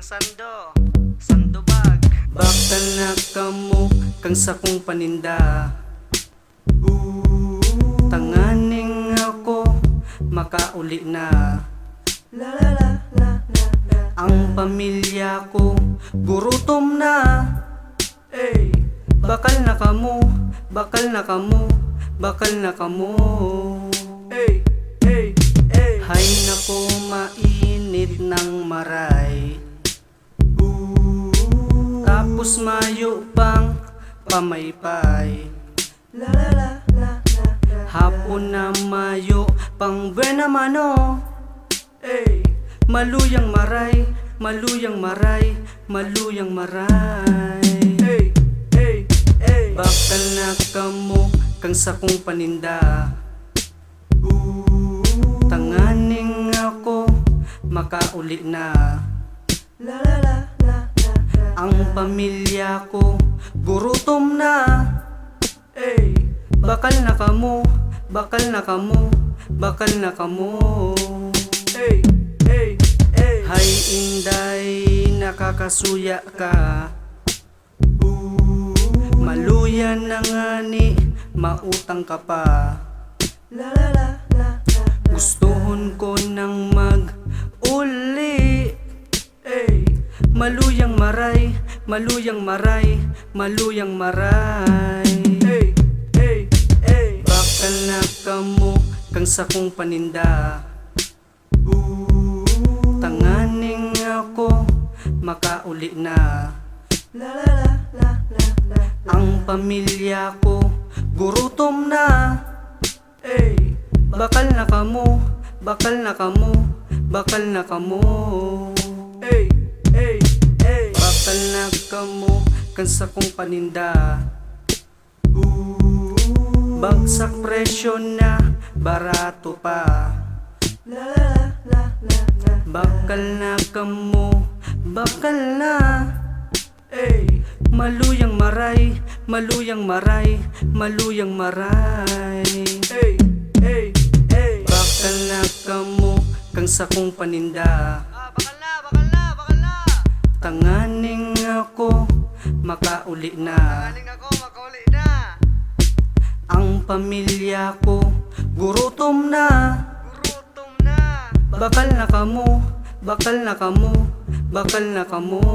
kang sandobag. Bakal na kamo kang sakong paninda. Tanganing ako makauli na. Ang pamilya ko gurutom na. Bakal na kamo, bakal na kamo, bakal na kamo. Hay nako, mainit ng maray. Tapos mayo pang pamaypay. Hapon na mayo pang buena mano. Maluyang maray, maluyang maray, maluyang maray. Bakal na kamo kang sakong paninda. Tanganing ako makauli na. Ang pamilya ko gurutom na. Bakal na kamo, bakal na kamo, bakal na kamo. Hay inday, nakakasuya ka. Maluyan na nga ni, mautang ka pa. Gustuhon ko nang mag-uli. Maluyang maray, maluyang maray, maluyang maray. Bakal na kamo kang sakong paninda. Tanganing ako makauli na. Ang pamilya ko gurutom na. Bakal na kamo, bakal na kamo, bakal na kamo. Bakal na kamo kang sakong paninda. Bagsak presyo na, barato pa. Bakal na kamo, bakal na. Maluyang maray, maluyang maray, maluyang maray. Bakal na kamo kang sakong paninda. Bakal na, bakal na, bakal na. Tanganing ako makauli na. Tanganing ako makauli na. Ang pamilya ko gurutom na. Gurutom na. Bakal na kamo, bakal na kamo, bakal na kamo.